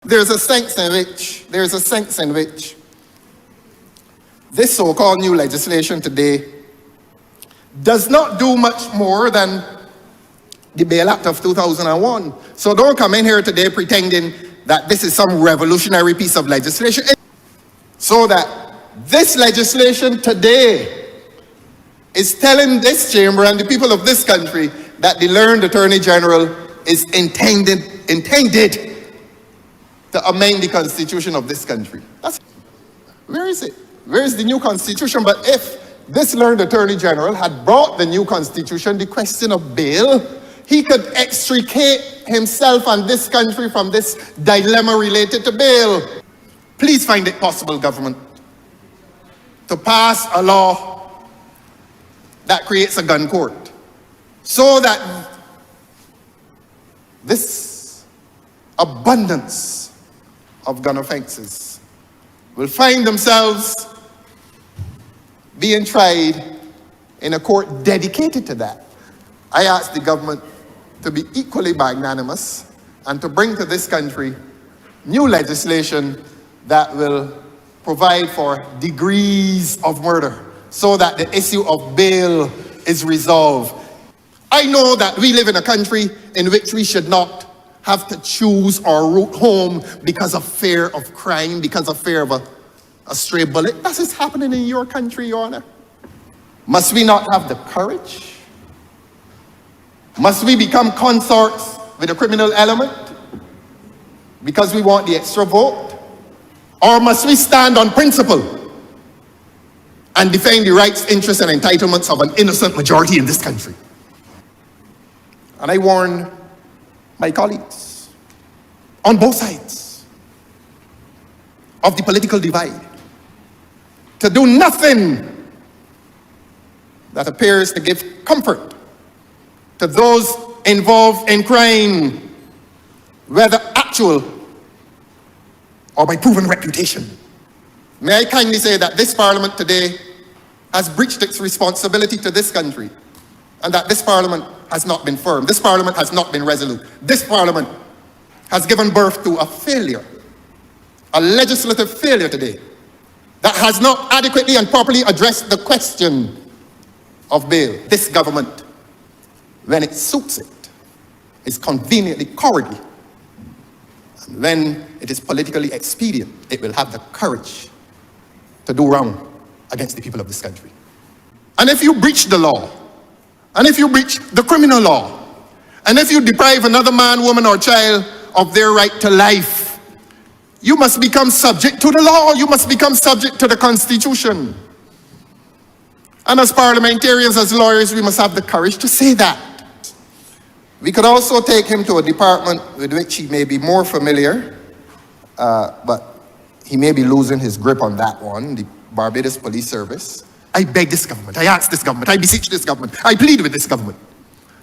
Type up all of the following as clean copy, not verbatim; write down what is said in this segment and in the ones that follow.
There's a sense in which this so-called new legislation today does not do much more than the Bail Act of 2001. So don't come in here today pretending that this is some revolutionary piece of legislation. So that this legislation today is telling this chamber and the people of this country that the learned Attorney General is intended to amend the constitution of this country. Where is it? Where is the new constitution? But if this learned Attorney General had brought the new constitution, the question of bail, he could extricate himself and this country from this dilemma related to bail. Please find it possible, government, to pass a law that creates a gun court so that this abundance of gun offenses will find themselves being tried in a court dedicated to that. I ask the government to be equally magnanimous and to bring to this country new legislation that will provide for degrees of murder so that the issue of bail is resolved. I know that we live in a country in which we should not have to choose our route home because of fear of crime, because of fear of a stray bullet. That is happening in your country, Your Honor. Must we not have the courage? Must we become consorts with a criminal element because we want the extra vote? Or must we stand on principle and defend the rights, interests, and entitlements of an innocent majority in this country? And I warn my colleagues on both sides of the political divide to do nothing that appears to give comfort to those involved in crime, whether actual or by proven reputation. May I kindly say that this Parliament today has breached its responsibility to this country, and that this Parliament has not been firm. This Parliament has not been resolute. This Parliament has given birth to a failure, a legislative failure today, that has not adequately and properly addressed the question of bail. This government, when it suits it, is conveniently cowardly. And when it is politically expedient, it will have the courage to do wrong against the people of this country. And if you breach the law, and if you breach the criminal law, and if you deprive another man, woman, or child of their right to life, you must become subject to the law. You must become subject to the Constitution. And as parliamentarians, as lawyers, we must have the courage to say that. We could also take him to a department with which he may be more familiar, but he may be losing his grip on that one, the Barbados Police Service. I beg this government, I ask this government, I beseech this government, I plead with this government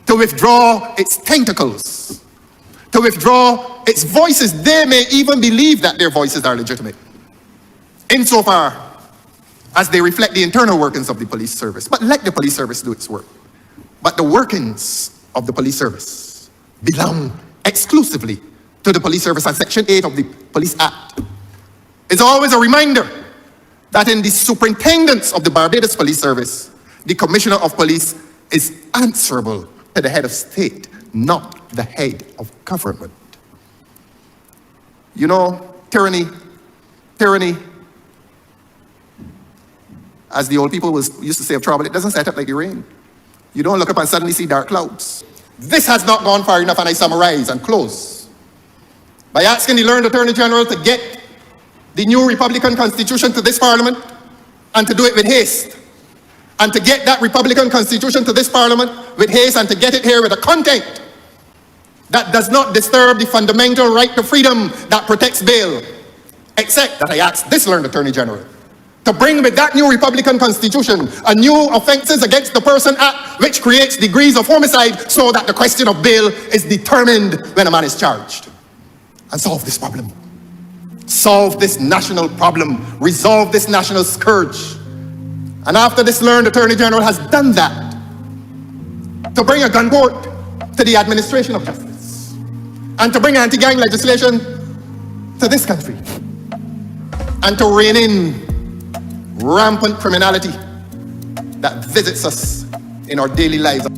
to withdraw its tentacles, to withdraw its voices. They may even believe that their voices are legitimate, insofar as they reflect the internal workings of the police service. But let the police service do its work. But the workings of the police service belong exclusively to the police service, and Section 8 of the Police Act is always a reminder that in the superintendence of the Barbados Police Service, the Commissioner of Police is answerable to the head of state, not the head of government. You know, tyranny, as the old people used to say of trouble, it doesn't set up like the rain. You don't look up and suddenly see dark clouds. This has not gone far enough, and I summarize and close by asking the learned Attorney General to get the new Republican Constitution to this Parliament, and to do it with haste. And to get that Republican Constitution to this Parliament with haste, and to get it here with a content that does not disturb the fundamental right to freedom that protects bail. Except that I ask this learned Attorney General to bring with that new Republican Constitution a new Offences Against the Person Act, which creates degrees of homicide so that the question of bail is determined when a man is charged. And solve this problem. Solve this national problem. Resolve this national scourge. And after this learned Attorney General has done that, to bring a gun court to the administration of justice, and to bring anti-gang legislation to this country and to rein in rampant criminality that visits us in our daily lives.